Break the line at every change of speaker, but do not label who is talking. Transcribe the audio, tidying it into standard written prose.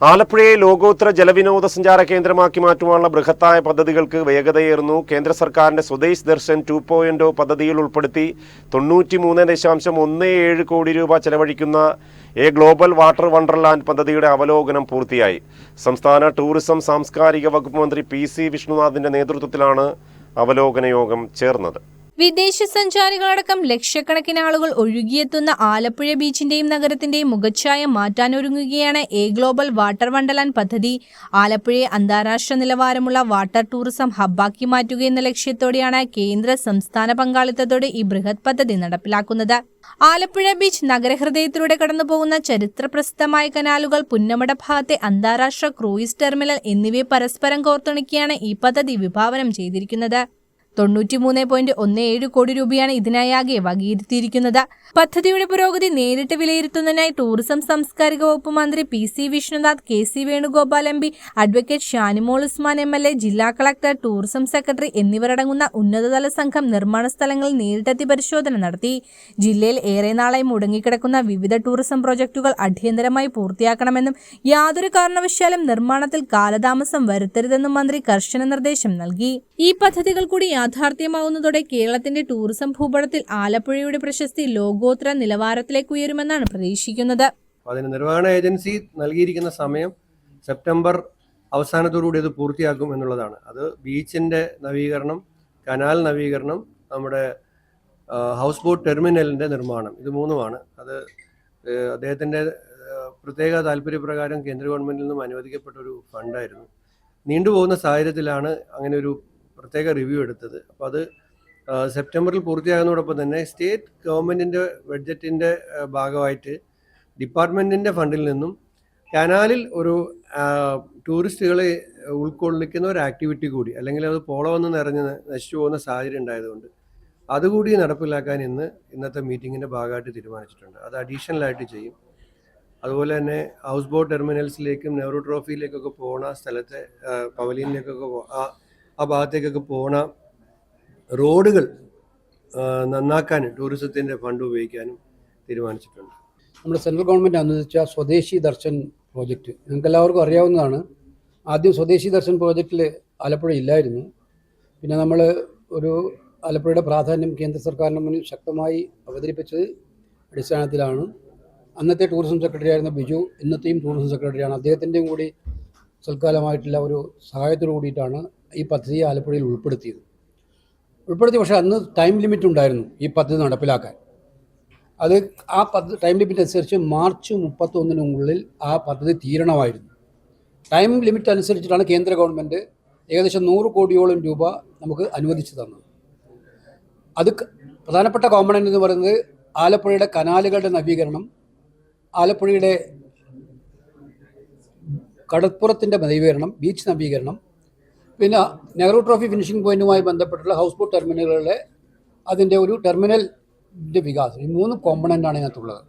ആലപ്പുഴയെ ലോകോത്തര ജലവിനോദസഞ്ചാര കേന്ദ്രമാക്കി മാറ്റുവാനുള്ള ബൃഹത്തായ പദ്ധതികൾക്ക് വേഗതയേറുന്നു. കേന്ദ്ര സർക്കാരിന്റെ സ്വദേശ് ദർശൻ 2.0 പദ്ധതിയിൽ ഉൾപ്പെടുത്തി 93.17 കോടി രൂപ ചെലവഴിക്കുന്ന എ ഗ്ലോബൽ വാട്ടർ വണ്ടർലാൻഡ് പദ്ധതിയുടെ അവലോകനം പൂർത്തിയായി. സംസ്ഥാന ടൂറിസം സാംസ്കാരിക വകുപ്പ് മന്ത്രി PC വിഷ്ണുനാഥിന്റെ നേതൃത്വത്തിലാണ് അവലോകന യോഗം ചേർന്നത്.
വിദേശ സഞ്ചാരികളടക്കം ലക്ഷക്കണക്കിന് ആളുകൾ ഒഴുകിയെത്തുന്ന ആലപ്പുഴ ബീച്ചിന്റെയും നഗരത്തിന്റെയും മുഖച്ഛായ മാറ്റാനൊരുങ്ങുകയാണ് എ ഗ്ലോബൽ വാട്ടർ വണ്ടർലാൻഡ് പദ്ധതി. ആലപ്പുഴയെ അന്താരാഷ്ട്ര നിലവാരമുള്ള വാട്ടർ ടൂറിസം ഹബ്ബാക്കി മാറ്റുക എന്ന ലക്ഷ്യത്തോടെയാണ് കേന്ദ്ര സംസ്ഥാന പങ്കാളിത്തത്തോടെ ഈ ബൃഹത് പദ്ധതി നടപ്പിലാക്കുന്നത്. ആലപ്പുഴ ബീച്ച് നഗരഹൃദയത്തിലൂടെ കടന്നുപോകുന്ന ചരിത്രപ്രസിദ്ധമായ കനാലുകൾ, പുന്നമട ഭാഗത്തെ അന്താരാഷ്ട്ര ക്രൂയിസ് ടെർമിനൽ എന്നിവയെ പരസ്പരം കോർത്തിണക്കിയാണ് ഈ പദ്ധതി വിഭാവനം ചെയ്തിരിക്കുന്നത്. 93.17 കോടി രൂപയാണ് ഇതിനായാകെ വകയിരുത്തിയിരിക്കുന്നത്. പദ്ധതിയുടെ പുരോഗതി നേരിട്ട് വിലയിരുത്തുന്നതിനായി ടൂറിസം സാംസ്കാരിക വകുപ്പ് മന്ത്രി PC Vishnunath, KC Venugopal MP, advocate Shanimol Usman MLA, ജില്ലാ കളക്ടർ, ടൂറിസം സെക്രട്ടറി എന്നിവരടങ്ങുന്ന ഉന്നതതല സംഘം നിർമ്മാണ സ്ഥലങ്ങളിൽ നേരിട്ടെത്തി പരിശോധന നടത്തി. ജില്ലയിൽ ഏറെ നാളായി മുടങ്ങിക്കിടക്കുന്ന വിവിധ ടൂറിസം പ്രോജക്റ്റുകൾ അടിയന്തരമായി പൂർത്തിയാക്കണമെന്നും യാതൊരു കാരണവശാലും നിർമ്മാണത്തിൽ കാലതാമസം വരുത്തരുതെന്നും മന്ത്രി കർശന നിർദ്ദേശം നൽകി. ഈ പദ്ധതികൾ കൂടി യാഥാർത്ഥ്യമാവുന്നതോടെ കേരളത്തിന്റെ ടൂറിസം ഭൂപടത്തിൽ ആലപ്പുഴയുടെ പ്രശസ്തി ലോകോത്തര നിലവാരത്തിലേക്ക് ഉയരുമെന്നാണ് പ്രതീക്ഷിക്കുന്നത്.
അതിന് നിർവഹണ ഏജൻസി നൽകിയിരിക്കുന്ന സമയം സെപ്റ്റംബർ അവസാനത്തോടുകൂടി ഇത് പൂർത്തിയാക്കും എന്നുള്ളതാണ്. അത് ബീച്ചിന്റെ നവീകരണം, കനാൽ നവീകരണം, നമ്മുടെ ഹൗസ് ബോട്ട് ടെർമിനലിന്റെ നിർമ്മാണം, ഇത് മൂന്നുമാണ്. അത് അദ്ദേഹത്തിന്റെ പ്രത്യേക താല്പര്യപ്രകാരം കേന്ദ്ര ഗവൺമെന്റിൽ നിന്നും അനുവദിക്കപ്പെട്ട ഒരു ഫണ്ടായിരുന്നു. നീണ്ടുപോകുന്ന സാഹചര്യത്തിലാണ് അങ്ങനെ ഒരു പ്രത്യേക റിവ്യൂ എടുത്തത്. അപ്പോൾ അത് സെപ്റ്റംബറിൽ പൂർത്തിയാകുന്നതോടൊപ്പം തന്നെ സ്റ്റേറ്റ് ഗവൺമെൻറ്റിൻ്റെ ബഡ്ജറ്റിൻ്റെ ഭാഗമായിട്ട് ഡിപ്പാർട്ട്മെൻറ്റിൻ്റെ ഫണ്ടിൽ നിന്നും കനാലിൽ ഒരു ടൂറിസ്റ്റുകളെ ഉൾക്കൊള്ളിക്കുന്ന ഒരു ആക്ടിവിറ്റി കൂടി, അല്ലെങ്കിൽ അത് പോളവന്ന് നിറഞ്ഞ് നശിച്ചു പോകുന്ന സാഹചര്യം ഉണ്ടായതുകൊണ്ട് അതുകൂടി നടപ്പിലാക്കാൻ ഇന്നത്തെ മീറ്റിങ്ങിൻ്റെ ഭാഗമായിട്ട് തീരുമാനിച്ചിട്ടുണ്ട്. അത് അഡീഷണലായിട്ട് ചെയ്യും. അതുപോലെ തന്നെ ഹൗസ് ബോട്ട് ടെർമിനൽസിലേക്കും നെഹ്റു ട്രോഫിയിലേക്കൊക്കെ പോകുന്ന സ്ഥലത്തെ പവലിയനിലേക്കൊക്കെ ആ ഭാഗത്തേക്കൊക്കെ പോകുന്ന റോഡുകൾ നന്നാക്കാൻ ടൂറിസത്തിൻ്റെ ഫണ്ട് ഉപയോഗിക്കാനും തീരുമാനിച്ചിട്ടുണ്ട്.
നമ്മുടെ സെൻട്രൽ ഗവൺമെൻറ് അനുവദിച്ച സ്വദേശി ദർശൻ പ്രോജക്റ്റ് നിങ്ങൾക്ക് എല്ലാവർക്കും അറിയാവുന്നതാണ്. ആദ്യം സ്വദേശി ദർശൻ പ്രോജക്റ്റിൽ ആലപ്പുഴ ഇല്ലായിരുന്നു. പിന്നെ നമ്മൾ ഒരു ആലപ്പുഴയുടെ പ്രാധാന്യം കേന്ദ്ര സർക്കാരിന് മുന്നിൽ ശക്തമായി അവതരിപ്പിച്ചത് അടിസ്ഥാനത്തിലാണ്. അന്നത്തെ ടൂറിസം സെക്രട്ടറി ആയിരുന്ന ബിജു ഇന്നത്തെയും ടൂറിസം സെക്രട്ടറിയാണ്. അദ്ദേഹത്തിൻ്റെയും കൂടി സൽക്കാലമായിട്ടുള്ള ഒരു സഹായത്തോടു കൂടിയിട്ടാണ് ഈ പദ്ധതി ആലപ്പുഴയിൽ ഉൾപ്പെടുത്തി. പക്ഷേ അന്ന് ടൈം ലിമിറ്റ് ഉണ്ടായിരുന്നു ഈ പദ്ധതി നടപ്പിലാക്കാൻ. അത് ആ ടൈം ലിമിറ്റ് അനുസരിച്ച് മാർച്ച് 31-നുള്ളിൽ ആ പദ്ധതി തീരണമായിരുന്നു. ടൈം ലിമിറ്റ് അനുസരിച്ചിട്ടാണ് കേന്ദ്ര ഗവൺമെൻറ് ഏകദേശം 100 കോടിയോളം രൂപ നമുക്ക് അനുവദിച്ചു തന്നത്. അത് പ്രധാനപ്പെട്ട കോമ്പണൻ്റ് എന്ന് പറയുന്നത് ആലപ്പുഴയുടെ കനാലുകളുടെ നവീകരണം, ആലപ്പുഴയുടെ കടപ്പുറത്തിൻ്റെ നവീകരണം, ബീച്ച് നവീകരണം, പിന്നെ നെഹ്റു ട്രോഫി ഫിനിഷിംഗ് പോയിന്റുമായി ബന്ധപ്പെട്ടുള്ള ഹൗസ് ബോട്ട് ടെർമിനലുകളിലെ അതിൻ്റെ ഒരു ടെർമിനലിൻ്റെ വികാസം, ഈ 3 കോമ്പണൻ്റാണ് ഇതിനകത്തുള്ളത്.